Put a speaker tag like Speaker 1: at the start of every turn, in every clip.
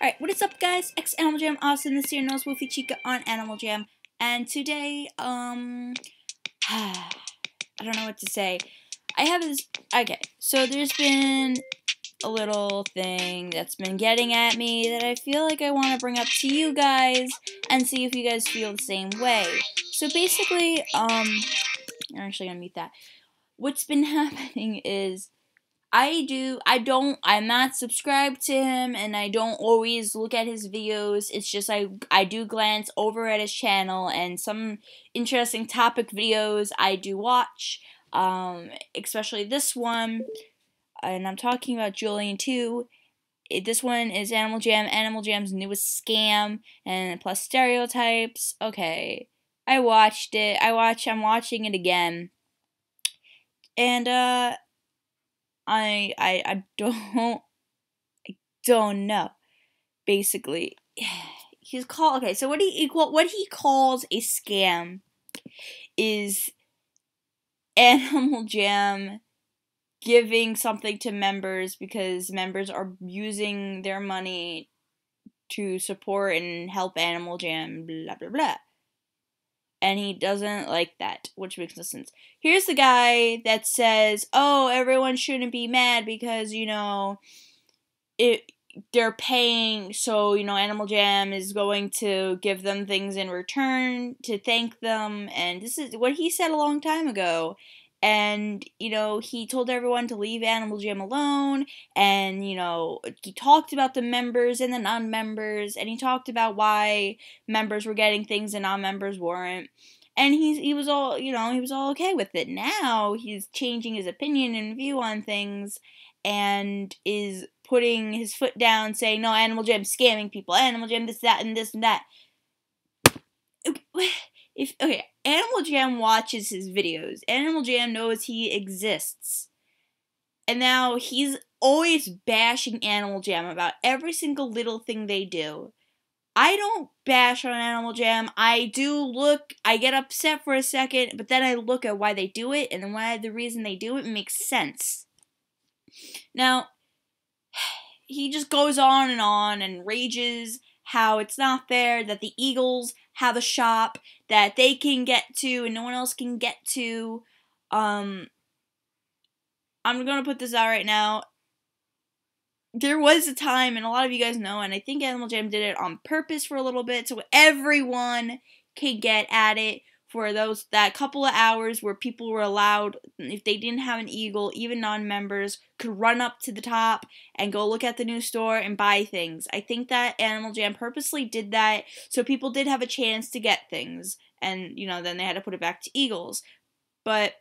Speaker 1: Alright, what is up guys? X Animal Jam Austin, this here knows Wolfy Chica on Animal Jam. And today, I don't know what to say. I have this, okay, so there's been a little thing that's been getting at me that I feel like I want to bring up to you guys and see if you guys feel the same way. So basically, I'm actually gonna mute that. What's been happening is, I'm not subscribed to him, and I don't always look at his videos. It's just I do glance over at his channel, and some interesting topic videos I do watch, especially this one, and I'm talking about Julian 2. This one is Animal Jam's newest scam, and plus stereotypes. Okay, I watched it. I'm watching it again, and I don't know. Basically, he's called, okay, so what he calls a scam is Animal Jam giving something to members because members are using their money to support and help Animal Jam, blah blah blah. And he doesn't like that, which makes no sense. Here's the guy that says, oh, everyone shouldn't be mad because, you know, they're paying, so, you know, Animal Jam is going to give them things in return to thank them, and this is what he said a long time ago. And, you know, he told everyone to leave Animal Jam alone, and, you know, he talked about the members and the non-members, and he talked about why members were getting things and non-members weren't. And he was all, you know, he was all okay with it. Now he's changing his opinion and view on things, and is putting his foot down, saying, no, Animal Jam's scamming people, Animal Jam this, that, and this, and that. Okay, Animal Jam watches his videos. Animal Jam knows he exists. And now he's always bashing Animal Jam about every single little thing they do. I don't bash on Animal Jam. I get upset for a second, but then I look at why they do it, and then why the reason they do it makes sense. Now, he just goes on and rages how it's not fair that the Eagles have a shop that they can get to and no one else can get to. I'm gonna put this out right now. There was a time, and a lot of you guys know, and I think Animal Jam did it on purpose for a little bit, so everyone can get at it for that couple of hours where people were allowed, if they didn't have an Eagle, even non-members could run up to the top and go look at the new store and buy things. I think that Animal Jam purposely did that so people did have a chance to get things, and, you know, then they had to put it back to Eagles. But,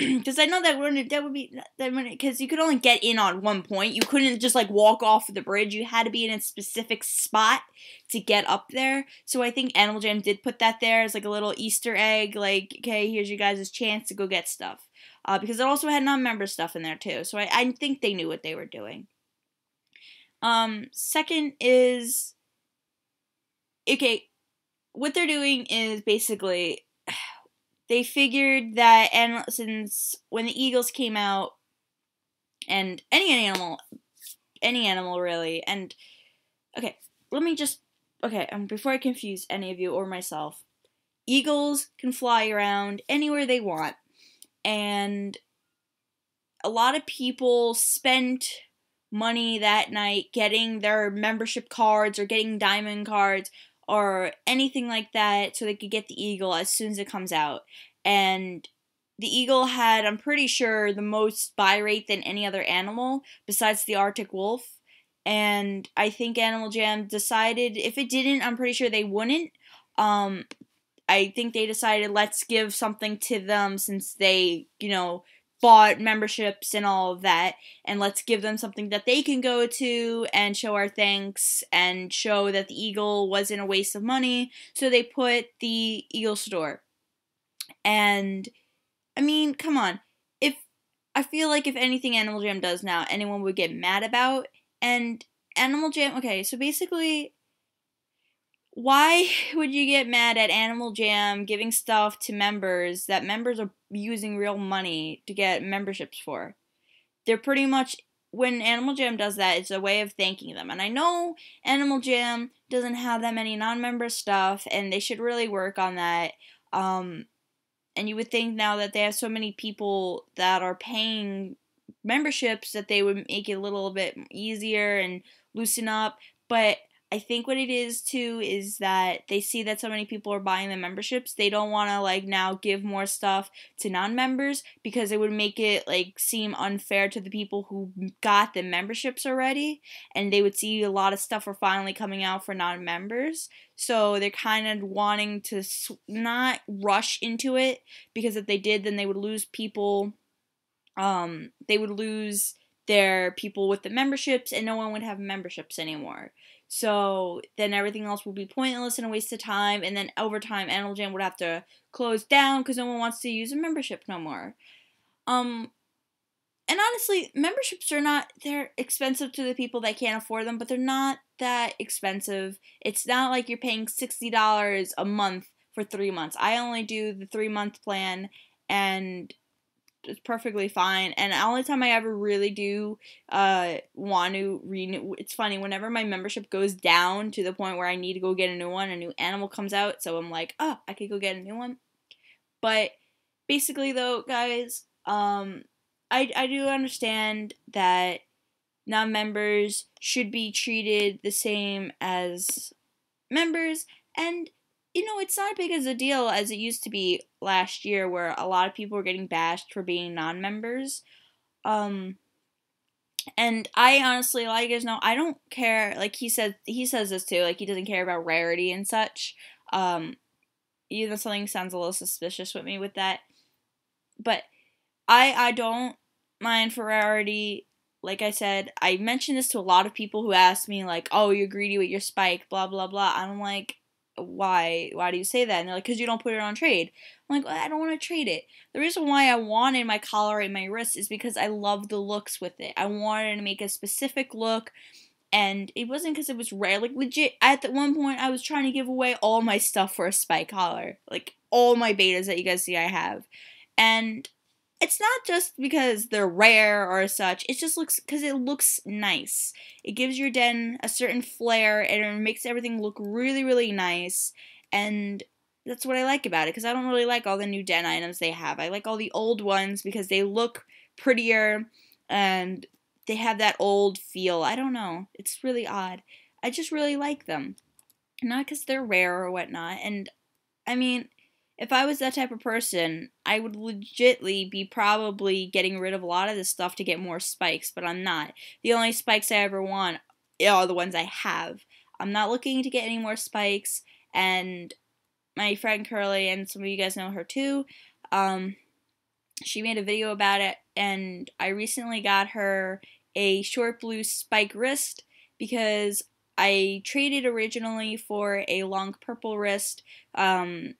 Speaker 1: because I know that would be, because you could only get in on one point. You couldn't just, like, walk off the bridge. You had to be in a specific spot to get up there. So I think Animal Jam did put that there as, like, a little Easter egg, like, okay, here's you guys' chance to go get stuff. Because it also had non-member stuff in there, too. So I think they knew what they were doing. Second is, okay, what they're doing is basically, they figured that, and since when the Eagles came out, and any animal really, and, okay, let me just, okay, before I confuse any of you or myself, Eagles can fly around anywhere they want, and a lot of people spent money that night getting their membership cards or getting diamond cards or anything like that so they could get the Eagle as soon as it comes out. And the Eagle had, I'm pretty sure, the most buy rate than any other animal besides the Arctic wolf. And I think Animal Jam decided, if it didn't, I'm pretty sure they wouldn't. I think they decided, let's give something to them since they, you know, bought memberships and all of that, and let's give them something that they can go to and show our thanks and show that the Eagle wasn't a waste of money. So they put the Eagle store. And, I mean, come on. I feel like if anything Animal Jam does now, anyone would get mad about. And Animal Jam, okay, so basically, why would you get mad at Animal Jam giving stuff to members that members are using real money to get memberships for? They're pretty much when Animal Jam does that, it's a way of thanking them. And I know Animal Jam doesn't have that many non-member stuff, and they should really work on that. And you would think now that they have so many people that are paying memberships that they would make it a little bit easier and loosen up. But I think what it is too is that they see that so many people are buying the memberships. They don't want to like now give more stuff to non-members because it would make it like seem unfair to the people who got the memberships already, and they would see a lot of stuff are finally coming out for non-members. So they're kind of wanting to not rush into it, because if they did, then they would lose people. They would lose their people with the memberships, and no one would have memberships anymore. So then everything else would be pointless and a waste of time, and then over time Animal Jam would have to close down because no one wants to use a membership no more. And honestly, memberships are not, they're expensive to the people that can't afford them, but they're not that expensive. It's not like you're paying $60 a month for 3 months. I only do the 3-month plan, and it's perfectly fine. And the only time I ever really do want to renew, it's funny, whenever my membership goes down to the point where I need to go get a new one, a new animal comes out, so I'm like, oh, I could go get a new one. But basically though, guys, I do understand that non-members should be treated the same as members, and you know, it's not as big as a deal as it used to be last year, where a lot of people were getting bashed for being non-members. And I honestly, a lot of you guys know, I don't care. Like he says this too. Like he doesn't care about rarity and such. Even though something sounds a little suspicious with me with that, but I don't mind for rarity. Like I said, I mentioned this to a lot of people who asked me, like, oh, you're greedy with your spike, blah, blah, blah. I'm like, why do you say that? And they're like, because you don't put it on trade. I'm like, well, I don't want to trade it. The reason why I wanted my collar and my wrist is because I love the looks with it. I wanted to make a specific look, and it wasn't because it was rare. Like, legit, at one point, I was trying to give away all my stuff for a spike collar. Like, all my betas that you guys see I have. And it's not just because they're rare or such. It just looks, because it looks nice. It gives your den a certain flair, and it makes everything look really, really nice. And that's what I like about it, because I don't really like all the new den items they have. I like all the old ones because they look prettier, and they have that old feel. I don't know. It's really odd. I just really like them. Not because they're rare or whatnot. And, I mean, if I was that type of person, I would legitly be probably getting rid of a lot of this stuff to get more spikes, but I'm not. The only spikes I ever want are the ones I have. I'm not looking to get any more spikes, and my friend Curly, and some of you guys know her too, she made a video about it, and I recently got her a short blue spike wrist because I traded originally for a long purple wrist, and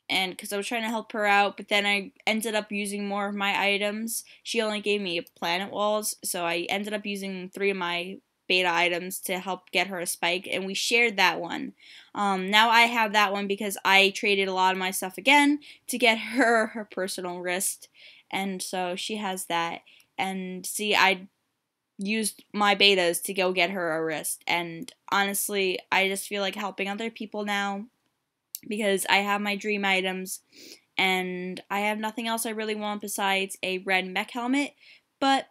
Speaker 1: because I was trying to help her out, but then I ended up using more of my items. She only gave me planet walls, so I ended up using 3 of my beta items to help get her a spike, and we shared that one. Now I have that one because I traded a lot of my stuff again to get her her personal wrist, and so she has that. And see, I used my betas to go get her a wrist, and honestly, I just feel like helping other people now, because I have my dream items, and I have nothing else I really want besides a red mech helmet, but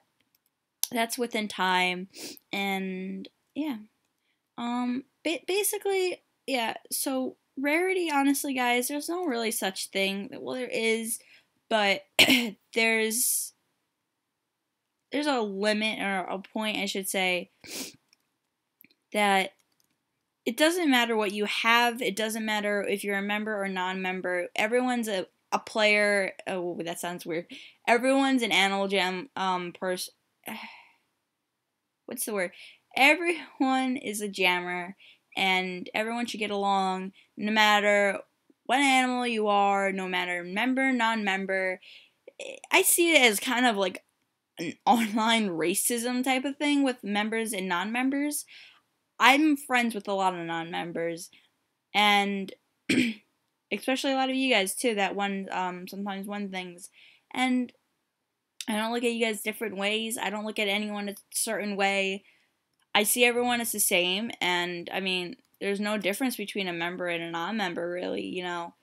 Speaker 1: that's within time. And yeah, basically, yeah, so rarity, honestly, guys, there's no really such thing. Well, there is, but there's a limit, or a point, I should say, that it doesn't matter what you have. It doesn't matter if you're a member or non-member. Everyone's a player. Oh, that sounds weird. Everyone's an Animal Jam person. What's the word? Everyone is a jammer, and everyone should get along, no matter what animal you are, no matter member, non-member. I see it as kind of like an online racism type of thing with members and non-members. I'm friends with a lot of non-members, and especially a lot of you guys too that sometimes won things, and I don't look at you guys different ways. I don't look at anyone a certain way. I see everyone as the same, and I mean, there's no difference between a member and a non-member, really, you know.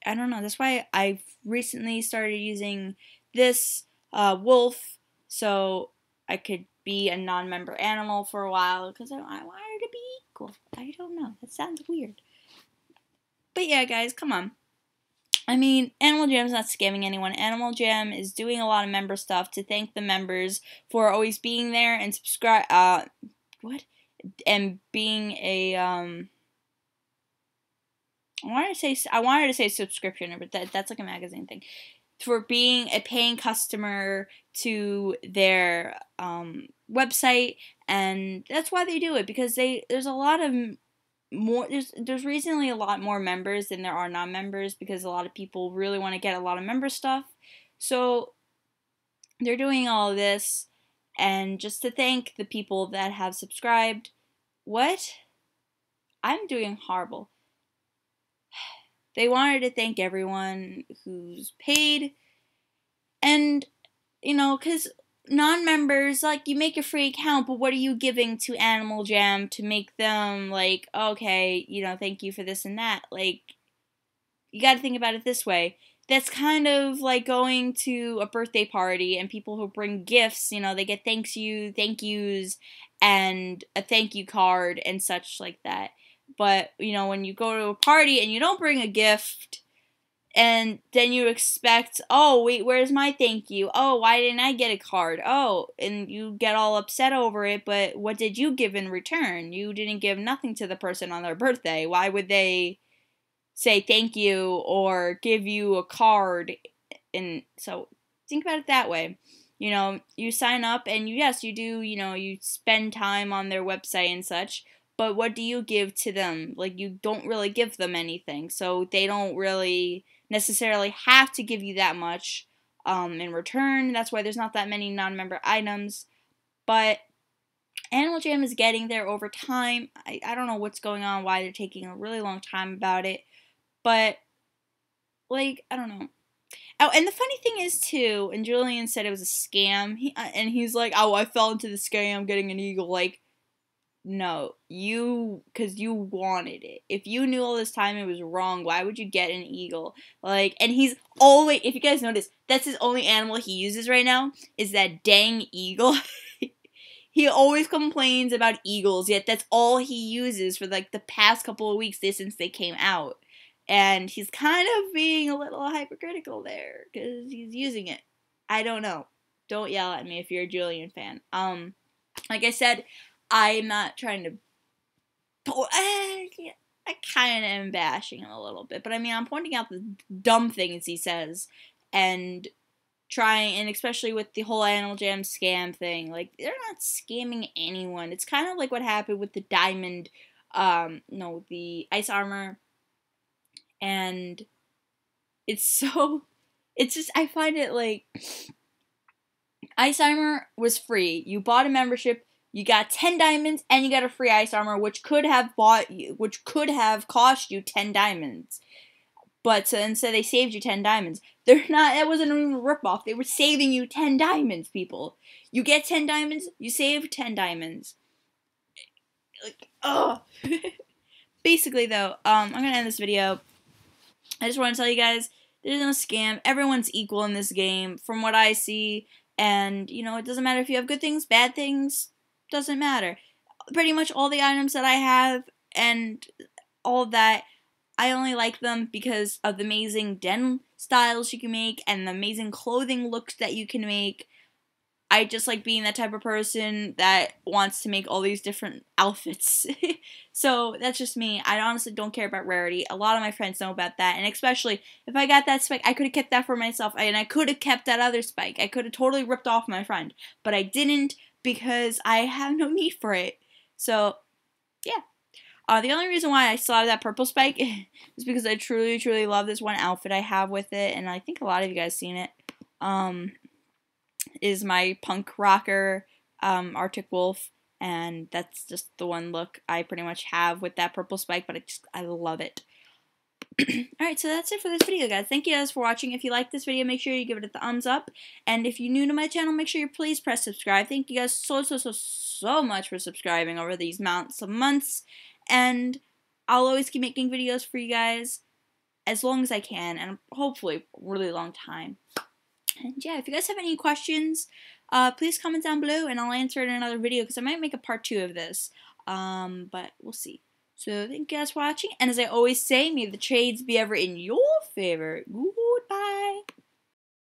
Speaker 1: I don't know. That's why I've recently started using this wolf, so I could be a non-member animal for a while, because I wanted to be equal. I don't know. That sounds weird. But yeah, guys, come on. I mean, Animal Jam's not scamming anyone. Animal Jam is doing a lot of member stuff to thank the members for always being there and subscribe. And being a I wanted to say subscription, but that's like a magazine thing. For being a paying customer to their website, and that's why they do it, because there's a lot of more there's recently a lot more members than there are non-members, because a lot of people really want to get a lot of member stuff, so they're doing all of this, and just to thank the people that have subscribed. What? I'm doing horrible. They wanted to thank everyone who's paid, and you know, because non-members, like, you make a free account, but what are you giving to Animal Jam to make them, like, okay, you know, thank you for this and that? Like, you gotta think about it this way. That's kind of like going to a birthday party and people who bring gifts, you know, they get thank yous, and a thank you card and such like that. But, you know, when you go to a party and you don't bring a gift, and then you expect, oh, wait, where's my thank you? Oh, why didn't I get a card? Oh, and you get all upset over it, but what did you give in return? You didn't give nothing to the person on their birthday. Why would they say thank you or give you a card? And so think about it that way. You know, you sign up and yes, you do, you know, you spend time on their website and such, but what do you give to them? Like, you don't really give them anything, so they don't really necessarily have to give you that much in return. That's why there's not that many non-member items, but Animal Jam is getting there over time. I don't know what's going on, why they're taking a really long time about it, but, like, I don't know. Oh, and the funny thing is, too, and Julian said it was a scam, and he's like, oh, I fell into the scam getting an eagle. Like, no, because you wanted it. If you knew all this time it was wrong, why would you get an eagle? Like, and he's always, if you guys notice, that's his only animal he uses right now, is that dang eagle. He always complains about eagles, yet that's all he uses for, like, the past couple of weeks since they came out. And he's kind of being a little hypercritical there, because he's using it. I don't know. Don't yell at me if you're a Julian fan. Like I said, I'm not trying to... I kind of am bashing him a little bit, but I mean, I'm pointing out the dumb things he says, and trying, and especially with the whole Animal Jam scam thing, like, they're not scamming anyone. It's kind of like what happened with the diamond, the ice armor, and it's just, I find it like, ice armor was free. You bought a membership, you got 10 diamonds, and you got a free ice armor, which could have cost you 10 diamonds. But so instead they saved you 10 diamonds. That wasn't even a ripoff. They were saving you 10 diamonds, people. You get 10 diamonds, you save 10 diamonds. Like, ugh. Basically, though, I'm gonna end this video. I just want to tell you guys, there's no scam. Everyone's equal in this game, from what I see. And, you know, it doesn't matter if you have good things, bad things, doesn't matter. Pretty much all the items that I have and all of that, I only like them because of the amazing den styles you can make and the amazing clothing looks that you can make. I just like being that type of person that wants to make all these different outfits. So that's just me. I honestly don't care about rarity. A lot of my friends know about that, and especially if I got that spike, I could have kept that for myself, and I could have kept that other spike. I could have totally ripped off my friend, but I didn't because I have no need for it. So, yeah. The only reason why I still have that purple spike is because I truly, truly love this one outfit I have with it, and I think a lot of you guys seen it. Is my punk rocker Arctic Wolf, and that's just the one look I pretty much have with that purple spike, but I love it. Alright, so that's it for this video, guys. Thank you guys for watching. If you like this video, make sure you give it a thumbs up. And if you're new to my channel, make sure you please press subscribe. Thank you guys so much for subscribing over these months. And I'll always keep making videos for you guys as long as I can, and hopefully a really long time. And yeah, if you guys have any questions, please comment down below and I'll answer it in another video because I might make a part 2 of this. But we'll see. So thank you guys for watching, and as I always say, may the trades be ever in your favor. Goodbye.